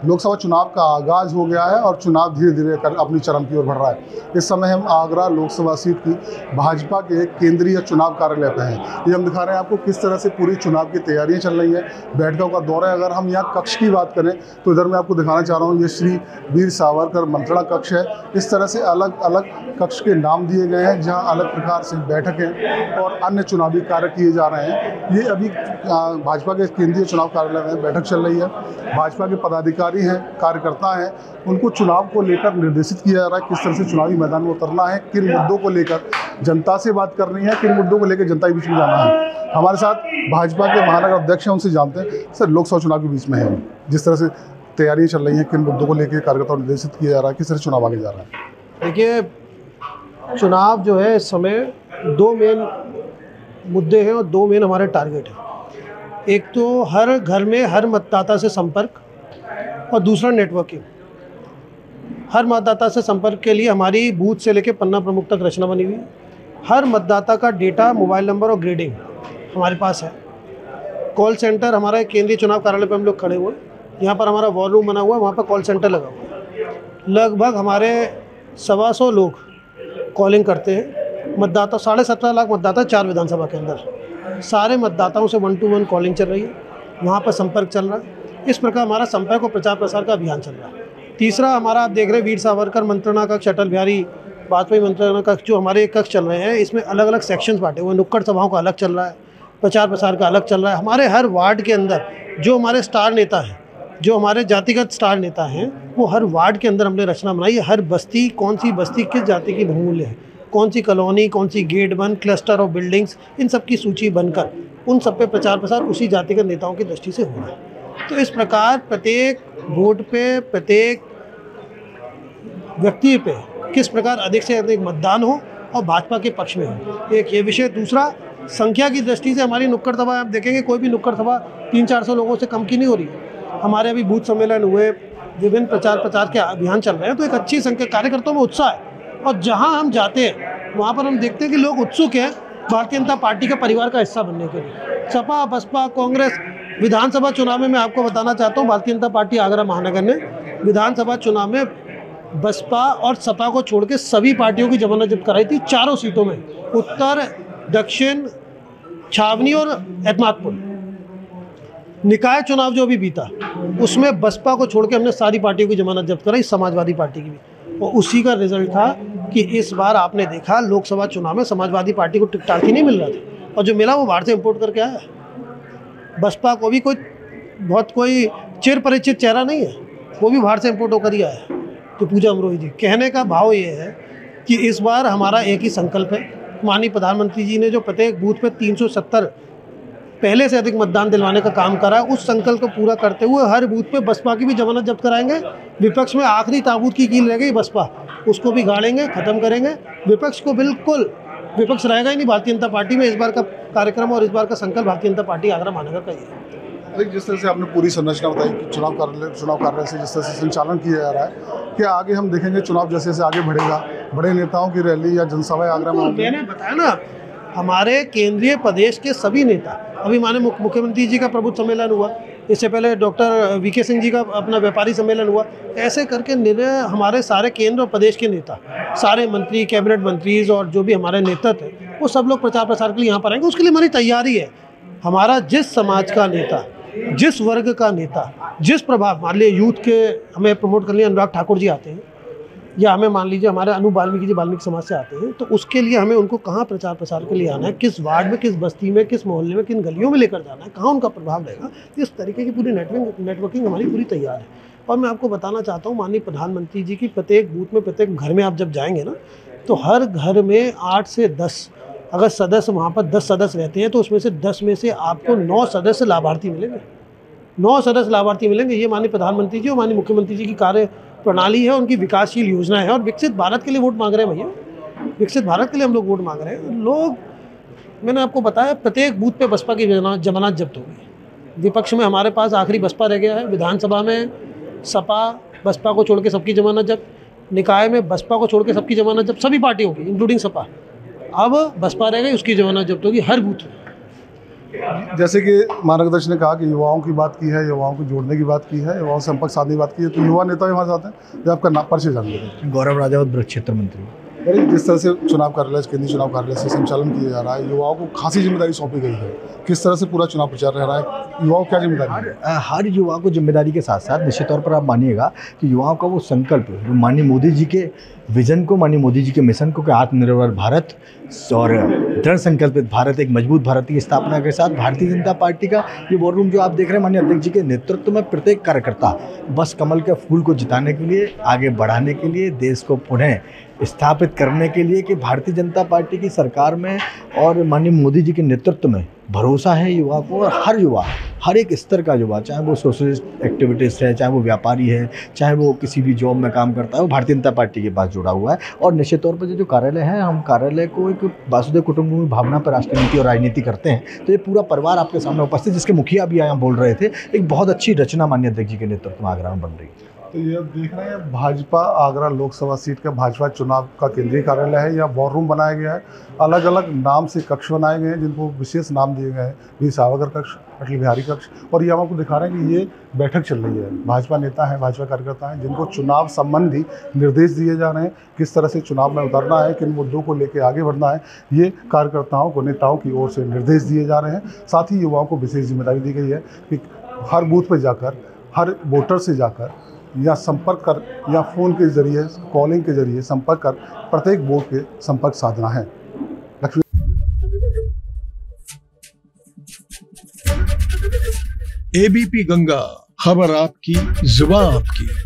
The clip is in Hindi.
लोकसभा चुनाव का आगाज़ हो गया है और चुनाव धीरे धीरे कर अपनी चरम की ओर बढ़ रहा है। इस समय हम आगरा लोकसभा सीट की भाजपा के केंद्रीय चुनाव कार्यालय पर हैं। ये हम दिखा रहे हैं आपको किस तरह से पूरी चुनाव की तैयारियां चल रही हैं, बैठकों का दौरा है। अगर हम यहाँ कक्ष की बात करें तो इधर मैं आपको दिखाना चाह रहा हूँ, ये श्री वीर सावरकर मंत्रणा कक्ष है। इस तरह से अलग अलग कक्ष के नाम दिए गए हैं जहाँ अलग प्रकार से बैठकें और अन्य चुनावी कार्य किए जा रहे हैं। ये अभी भाजपा के केंद्रीय चुनाव कार्यालय में बैठक चल रही है। भाजपा के पदाधिकारी हैं, कार्यकर्ता हैं, उनको चुनाव को लेकर निर्देशित किया जा रहा है किस तरह से चुनावी मैदान में उतरना है, किन मुद्दों को लेकर जनता से बात करनी है, किन मुद्दों को लेकर जनता के बीच में जाना है। हमारे साथ भाजपा के महानगर अध्यक्ष हैं, उनसे जानते हैं। सर, लोकसभा चुनाव के बीच में है, जिस तरह से तैयारियां चल रही हैं, किन मुद्दों को लेकर कार्यकर्ताओं को निर्देशित किया जा रहा है, किस तरह चुनाव आगे जा रहा है? देखिए, चुनाव जो है इस समय दो मेन मुद्दे हैं और दो मेन हमारे टारगेट हैं। एक तो हर घर में हर मतदाता से संपर्क और दूसरा नेटवर्किंग। हर मतदाता से संपर्क के लिए हमारी बूथ से लेकर पन्ना प्रमुख तक रचना बनी हुई है। हर मतदाता का डेटा, मोबाइल नंबर और ग्रेडिंग हमारे पास है। कॉल सेंटर हमारे केंद्रीय चुनाव कार्यालय पर हम लोग खड़े हुए, यहाँ पर हमारा वॉर रूम बना हुआ है, वहाँ पर कॉल सेंटर लगा हुआ है। लगभग हमारे 125 लोग कॉलिंग करते हैं। मतदाता 17.5 लाख मतदाता 4 विधानसभा के अंदर, सारे मतदाताओं से 1-to-1 कॉलिंग चल रही है, वहाँ पर संपर्क चल रहा है। इस प्रकार हमारा संपर्क और प्रचार प्रसार का अभियान चल रहा है। तीसरा हमारा आप देख रहे हैं वीर सावरकर मंत्रणा कक्ष, अटल बिहारी वाजपेयी मंत्रणा कक्ष, जो हमारे कक्ष चल रहे हैं, इसमें अलग अलग सेक्शंस बांटे हुए। नुक्कड़ सभाओं का अलग चल रहा है, प्रचार प्रसार का अलग चल रहा है। हमारे हर वार्ड के अंदर जो हमारे स्टार नेता हैं, जो हमारे जातिगत स्टार नेता हैं, वो हर वार्ड के अंदर हमने रचना बनाई है। हर बस्ती, कौन सी बस्ती किस जाति की बहुमूल्य है, कौन सी कॉलोनी, कौन सी गेट 1, क्लस्टर ऑफ बिल्डिंग्स, इन सब की सूची बनकर उन सब पे प्रचार प्रसार उसी जातिगत नेताओं की दृष्टि से हो रहा है। तो इस प्रकार प्रत्येक वोट पे, प्रत्येक व्यक्ति पे किस प्रकार अधिक से अधिक मतदान हो और भाजपा के पक्ष में हो, एक ये विषय। दूसरा, संख्या की दृष्टि से हमारी नुक्कड़ सभा, आप देखेंगे कोई भी नुक्कड़ सभा 300-400 लोगों से कम की नहीं हो रही है। हमारे अभी बूथ सम्मेलन हुए, विभिन्न प्रचार के अभियान चल रहे हैं, तो एक अच्छी संख्या कार्यकर्ताओं में उत्साह है। और जहां हम जाते हैं वहां पर हम देखते हैं कि लोग उत्सुक हैं भारतीय जनता पार्टी का परिवार का हिस्सा बनने के लिए। सपा, बसपा, कांग्रेस। विधानसभा चुनाव में मैं आपको बताना चाहता हूं, भारतीय जनता पार्टी आगरा महानगर ने विधानसभा चुनाव में बसपा और सपा को छोड़ के सभी पार्टियों की जमानत जब्त कराई थी, चारों सीटों में, उत्तर, दक्षिण, छावनी और एतमादपुर। निकाय चुनाव जो अभी बीता, उसमें बसपा को छोड़ के हमने सारी पार्टियों की जमानत जब्त कराई, समाजवादी पार्टी की भी। और उसी का रिजल्ट था कि इस बार आपने देखा लोकसभा चुनाव में समाजवादी पार्टी को टिकट ही नहीं मिल रहा था, और जो मिला वो बाहर से इंपोर्ट करके आया। बसपा को भी कोई चिर परिचित चेहरा नहीं है, वो भी बाहर से इंपोर्ट होकर ही आया है। तो पूजा अमरोही जी, कहने का भाव ये है कि इस बार हमारा एक ही संकल्प है। माननीय प्रधानमंत्री जी ने जो प्रत्येक बूथ पे 370 पहले से अधिक मतदान दिलवाने का काम करा, उस संकल्प को पूरा करते हुए हर बूथ पे बसपा की भी जमानत जब्त कराएंगे। विपक्ष में आखिरी ताबूत की कील रह गई बसपा, उसको भी गाड़ेंगे, खत्म करेंगे। विपक्ष को बिल्कुल विपक्ष रहेगा ही नहीं भारतीय जनता पार्टी में। इस बार का कार्यक्रम और इस बार का संकल्प भारतीय जनता पार्टी आगरा महानगर का ही है। लेकिन जिस तरह से आपने पूरी संरचना बताई कि चुनाव कार्यालय से जिस तरह से संचालन किया जा रहा है, क्या आगे हम देखेंगे चुनाव जैसे जैसे आगे बढ़ेगा, बड़े नेताओं की रैली या जनसभाएं आगरा में? मैंने बताया ना, हमारे केंद्रीय प्रदेश के सभी नेता, अभी माननीय मुख्यमंत्री जी का प्रबुद्ध सम्मेलन हुआ, इससे पहले डॉक्टर वीके सिंह जी का अपना व्यापारी सम्मेलन हुआ, ऐसे करके हमारे सारे केंद्र और प्रदेश के नेता, सारे मंत्री, कैबिनेट मंत्रीज और जो भी हमारे नेतृत्व हैं, वो सब लोग प्रचार प्रसार के लिए यहाँ पर आएंगे। उसके लिए हमारी तैयारी है। हमारा जिस समाज का नेता, जिस वर्ग का नेता, जिस प्रभाव, मान लीजिए यूथ के हमें प्रमोट करने अनुराग ठाकुर जी आते हैं, या हमें मान लीजिए हमारे अनु वाल्मीकि जी वाल्मीकि समाज से आते हैं, तो उसके लिए हमें उनको कहाँ प्रचार प्रसार के लिए आना है, किस वार्ड में, किस बस्ती में, किस मोहल्ले में, किन गलियों में लेकर जाना है, कहाँ उनका प्रभाव रहेगा, इस तरीके की पूरी नेटवर्किंग हमारी पूरी तैयार है। और मैं आपको बताना चाहता हूँ, माननीय प्रधानमंत्री जी की प्रत्येक बूथ में, प्रत्येक घर में आप जब जाएंगे ना, तो हर घर में 8 से 10 अगर सदस्य, वहाँ पर 10 सदस्य रहते हैं, तो उसमें से 10 में से आपको 9 सदस्य लाभार्थी मिलेंगे। 9 सदस्य लाभार्थी मिलेंगे। ये माननीय प्रधानमंत्री जी और माननीय मुख्यमंत्री जी की कार्य प्रणाली है, उनकी विकासशील योजना है। और विकसित भारत के लिए वोट मांग रहे हैं भैया, विकसित भारत के लिए हम लोग वोट मांग रहे हैं। लोग, मैंने आपको बताया, प्रत्येक बूथ पे बसपा की जमानत जब्त होगी। विपक्ष में हमारे पास आखिरी बसपा रह गया है। विधानसभा में सपा, बसपा को छोड़ के सबकी जमानत जब्त। निकाय में बसपा को छोड़ के सबकी जमानत जब्त, सभी पार्टियों की इंक्लूडिंग सपा। अब बसपा रह गई, उसकी जमानत जब्त होगी हर बूथ में। जैसे कि मार्गदर्शन ने कहा कि युवाओं की बात की है, युवाओं को जोड़ने की बात की है, युवाओं से संपर्क साधने की बात की है, तो युवा नेता भी हमारे साथ हैं। जो आपका नाम परिचय जान लेते गौरव राजावत ब्रज क्षेत्र मंत्री। हैं। जिस तरह से चुनाव कार्यालय, केंद्रीय चुनाव कार्यालय से संचालन किया जा रहा है, युवाओं को खासी जिम्मेदारी सौंपी गई है, किस तरह से पूरा चुनाव प्रचार रह रहा है, युवाओं को क्या जिम्मेदारी है? हर युवा को जिम्मेदारी के साथ साथ निश्चित तौर पर आप मानिएगा कि युवाओं का वो संकल्प जो माननीय मोदी जी के विजन को, माननीय मोदी जी के मिशन को कि आत्मनिर्भर भारत और दृढ़ संकल्पित भारत, एक मजबूत भारत की स्थापना के साथ भारतीय जनता पार्टी का ये वॉर रूम जो आप देख रहे हैं माननीय अध्यक्ष जी के नेतृत्व में प्रत्येक कार्यकर्ता बस कमल के फूल को जिताने के लिए, आगे बढ़ाने के लिए, देश को पुनः स्थापित करने के लिए कि भारतीय जनता पार्टी की सरकार में और माननीय मोदी जी के नेतृत्व में भरोसा है युवा को। और हर युवा, हर एक स्तर का युवा, चाहे वो सोशलिस्ट एक्टिविटीज़ है, चाहे वो व्यापारी है, चाहे वो किसी भी जॉब में काम करता है, वो भारतीय जनता पार्टी के पास जुड़ा हुआ है। और निश्चित तौर पर जो कार्यालय है, हम कार्यालय को एक वासुदेव कुटुंबकम भावना पर राष्ट्रीय नीति और राजनीति करते हैं। तो ये पूरा परिवार आपके सामने उपस्थित, जिसके मुखिया भी यहाँ बोल रहे थे, एक बहुत अच्छी रचना माननीय अध्यक्ष जी के नेतृत्व में आगरा में बन रही है। तो ये अब देख रहे हैं भाजपा आगरा लोकसभा सीट का भाजपा चुनाव का केंद्रीय कार्यालय है। यहाँ वॉर रूम बनाया गया है, अलग अलग नाम से कक्ष बनाए गए हैं जिनको विशेष नाम दिए गए हैं, वीर सावरकर कक्ष, अटल बिहारी कक्ष। और ये हम आपको दिखा रहे हैं कि ये बैठक चल रही है, भाजपा नेता हैं, भाजपा कार्यकर्ता हैं, जिनको चुनाव संबंधी निर्देश दिए जा रहे हैं, किस तरह से चुनाव में उतरना है, किन मुद्दों को लेकर आगे बढ़ना है, ये कार्यकर्ताओं को, नेताओं की ओर से निर्देश दिए जा रहे हैं। साथ ही युवाओं को विशेष जिम्मेदारी दी गई है कि हर बूथ पर जाकर, हर वोटर से जाकर या संपर्क कर, या फ़ोन के जरिए, कॉलिंग के जरिए संपर्क कर प्रत्येक वोट के संपर्क साधना है। एबीपी गंगा, खबर आपकी, जुबान आपकी।